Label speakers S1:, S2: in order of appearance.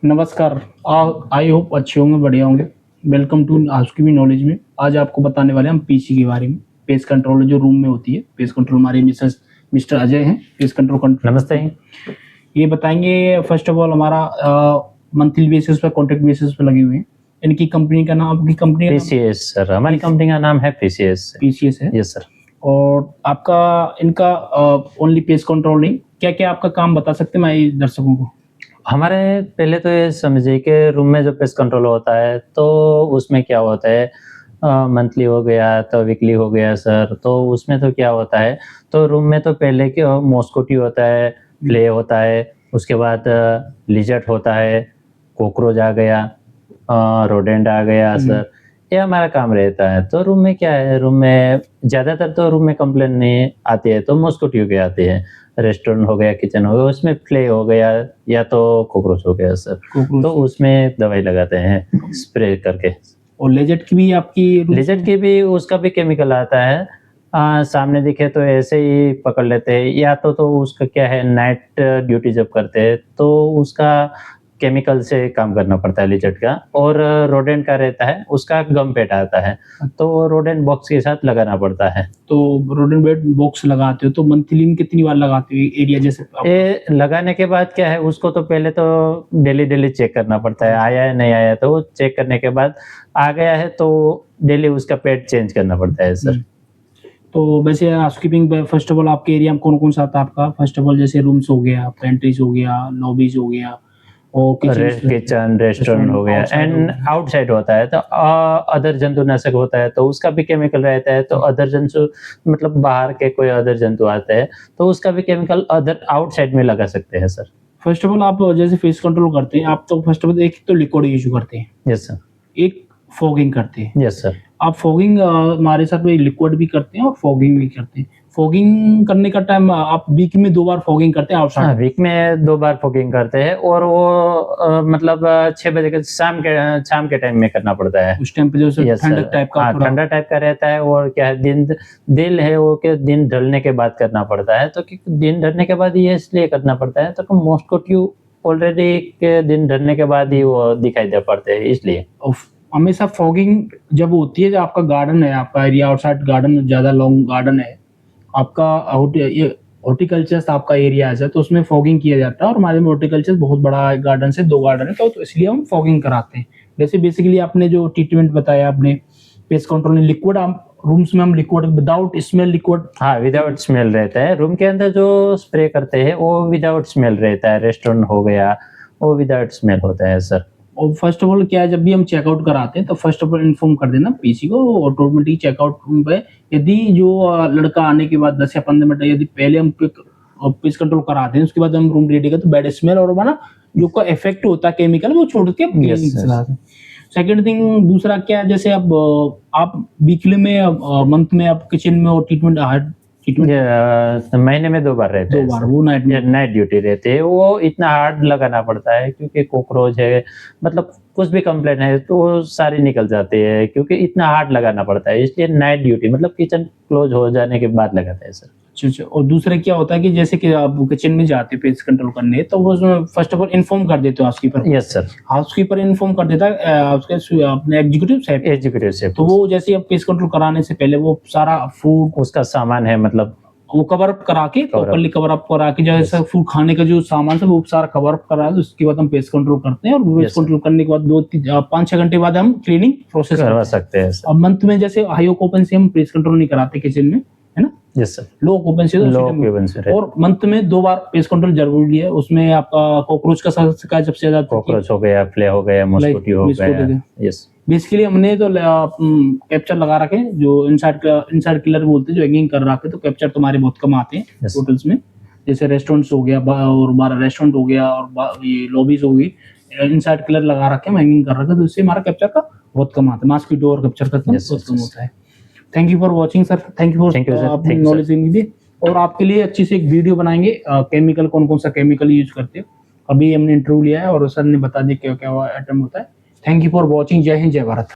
S1: नमस्कार। I hope अच्छे होंगे, बढ़िया होंगे। वेलकम टू हाउसकीपिंग नॉलेज में। आज आपको बताने वाले हम पीसी के बारे में। पेस्ट कंट्रोल जो रूम में होती है, पेस्ट कंट्रोल हमारे मिस्टर अजय हैं, पेस्ट कंट्रोल।
S2: नमस्ते।
S1: ये बताएंगे फर्स्ट ऑफ ऑल हमारा मंथली बेसिस पर, कॉन्ट्रैक्ट बेसिस पर लगे हुए हैं। इनकी कंपनी का नाम, आपकी कंपनी का
S2: पीसीएस सर, हमारी कंपनी का नाम है पीसीएस।
S1: पीसीएस है।
S2: Yes sir.
S1: और आपका इनका ओनली पेस्ट कंट्रोल नहीं, क्या क्या आपका काम बता सकते हैं हमारे दर्शकों को?
S2: हमारे पहले तो ये समझिए कि रूम में जो पेस्ट कंट्रोल होता है तो उसमें क्या होता है, मंथली हो गया तो वीकली हो गया सर। तो उसमें तो क्या होता है, तो रूम में तो पहले क्या मॉस्किटो होता है, फ्ले होता है, उसके बाद लिजर्ट होता है, कॉकरोच आ गया, रोडेंट आ गया सर। ये हमारा काम रहता है। तो रूम में क्या है, रूम में ज़्यादातर तो रूम में कंप्लेन नहीं आती है तो मॉस्किटो के आती है। रेस्टोरेंट हो गया, किचन हो गया, उसमें फ्ले हो गया या तो कॉकरोच हो गया सर, तो उसमें दवाई लगाते हैं स्प्रे करके।
S1: और लेजर्ट की भी आपकी,
S2: लिजर्ट की भी, उसका भी केमिकल आता है। सामने दिखे तो ऐसे ही पकड़ लेते हैं, या तो उसका क्या है, नाइट ड्यूटी जब करते हैं तो उसका केमिकल से काम करना पड़ता है लिजर्ट का। और रोडेंट का रहता है, उसका गम पेट आता है, तो रोडेंट बॉक्स के साथ लगाना पड़ता है।
S1: तो रोडेंट बेड बॉक्स लगाते हो तो मंथली में कितनी बार लगाते हो एरिया? जैसे
S2: ये लगाने के बाद क्या है, उसको तो पहले तो डेली चेक करना पड़ता है, आया है नहीं आया। तो चेक करने के बाद आ गया है तो डेली उसका पेट चेंज करना पड़ता है सर।
S1: तो वैसे हाउसकीपिंग फर्स्ट ऑफ ऑल आपके एरिया में कौन कौन सा आता है आपका? फर्स्ट ऑफ ऑल जैसे रूम्स हो गया, पेंट्रीज हो गया, लॉबीज हो गया, और
S2: किचन रेस्टोरेंट हो गया, एंड आउटसाइड होता है तो अदर जंतुनाशक होता है तो उसका भी केमिकल रहता है। तो अदर जंतु मतलब बाहर के कोई अदर जंतु आते हैं तो उसका भी केमिकल अदर आउटसाइड में लगा सकते हैं सर।
S1: फर्स्ट ऑफ ऑल आप जैसे फेस कंट्रोल करते हैं आप, तो फर्स्ट ऑफ ऑल एक तो लिक्विड यूज करते हैं।
S2: Yes sir.
S1: एक फॉगिंग करते हैं।
S2: Yes sir.
S1: आप फॉगिंग हमारे साथ में लिक्विड भी करते हैं और फॉगिंग भी करते हैं। फॉगिंग करने का टाइम आप वीक में 2 बार फॉगिंग करते हैं आउटसाइड?
S2: हाँ, वीक में 2 बार फॉगिंग करते हैं, और वो मतलब 6 बजे के शाम के टाइम में करना पड़ता है।
S1: उस टाइम पे जो ठंडक टाइप का,
S2: ठंडा टाइप का रहता है। और क्या है, दिन है वो कि दिन ढलने के बाद करना पड़ता है। तो दिन ढलने के बाद ये इसलिए करना पड़ता है तो मॉस्किटो ऑलरेडी के दिन ढलने के बाद ही वो दिखाई दे पड़ते हैं, इसलिए।
S1: हमेशा फॉगिंग जब होती है, जब आपका गार्डन है, आपका एरिया आउटसाइड गार्डन, ज्यादा लॉन्ग गार्डन है आपका, हॉर्टिकल्चर आपका एरिया है तो उसमें फॉगिंग किया जाता है। और हमारे में हॉर्टिकल्चर बहुत बड़ा गार्डन से 2 गार्डन है तो इसलिए हम फॉगिंग कराते हैं। वैसे बेसिकली आपने जो ट्रीटमेंट बताया, आपने पेस्ट कंट्रोल में लिक्विड, रूम्स में हम लिक्विड विदाउट स्मेल लिक्विड,
S2: हाँ विदाउट स्मेल रहता है। रूम के अंदर जो स्प्रे करते हैं वो विदाउट स्मेल रहता है। रेस्टोरेंट हो गया वो विदाउट स्मेल होता है सर।
S1: और फर्स्ट ऑफ ऑल क्या है, जब भी हम चेकआउट कराते हैं तो फर्स्ट ऑफ ऑल इन्फॉर्म कर देना पीसी को। ऑटोमेटिक चेकआउट रूम पे यदि जो लड़का आने के बाद 10 या 15 मिनट यदि पहले हम पेस्ट कंट्रोल कराते हैं, उसके बाद हम रूम रेडी करते तो बैड स्मेल और हमारा जो का इफेक्ट होता है केमिकल वो छोड़ के सेकंड थिंग दूसरा क्या है, जैसे अब आप वीकली में मंथ में आप किचन में और ट्रीटमेंट
S2: महीने में 2 बार रहते हैं।
S1: 2 बार वो
S2: नाइट ड्यूटी रहती है। वो इतना हार्ड लगाना पड़ता है क्योंकि कॉकरोच है, मतलब कुछ भी कंप्लेन है तो सारी निकल जाती है, क्योंकि इतना हार्ड लगाना पड़ता है। इसलिए नाइट ड्यूटी मतलब किचन क्लोज हो जाने के बाद लगाते हैं सर।
S1: अच्छा। और दूसरा क्या होता है कि जैसे कि आप किचन में जाते हैं पेस्ट कंट्रोल करने, तो वो फर्स्ट ऑफ ऑल इन्फॉर्म कर देते हो housekeeper.
S2: Yes sir. Housekeeper
S1: inform कर देता है अपने एग्जीक्यूटिव शेफ। तो वो जैसे आप पेस्ट कंट्रोल कराने से पहले वो सारा फूड,
S2: उसका सामान है, मतलब वो
S1: कवर अप करा के, प्रॉपर्ली कवर अप करा के, जैसे फूड खाने का जो सामान है वो सारा कवर अप करा, उसके बाद हम पेस्ट कंट्रोल करते हैं। और पेस्ट कंट्रोल करने के बाद 5-6 घंटे बाद हम क्लीनिंग प्रोसेस
S2: करवा सकते हैं।
S1: अब मंथ में जैसे हाई ऑक्यूपेंसी हम पेस्ट कंट्रोल नहीं कराते किचन में, है ना?
S2: Yes sir.
S1: लो ऑक्यूपेंसी और मंथ में 2 बार पेस्ट कंट्रोल जरूरी है। उसमें आपका कॉकरोच का शिकायत सबसे ज्यादा,
S2: कॉकरोच हो गया, फ्ले हो गया, मॉस्किटो हो गया। यस।
S1: बेसिकली हमने तो कैप्चर लगा रखे, जो इनसाइड किलर बोलते हैं, जो हैंगिंग कर रखे। तो कैप्चर तुम्हारे बहुत कम आते हैं होटल्स में। जैसे रेस्टोरेंट्स हो गया और हमारा रेस्टोरेंट हो गया और ये लॉबीज हो गई, इनसाइड किलर लगा रखे, हैंगिंग कर रखे, तो इससे हमारा कैप्चर का बहुत कम आता है। मॉस्किटो और कैप्चर का बहुत कम होता है। Thank you for watching sir. Thank you for अपनी नॉलेज देने के लिए। और आपके लिए अच्छी से एक वीडियो बनाएंगे, केमिकल कौन कौन सा केमिकल यूज करते हो। अभी हमने इंटरव्यू लिया है और सर ने बता दिया क्या क्या आइटम होता है। Thank you for watching. जय हिंद, जय भारत।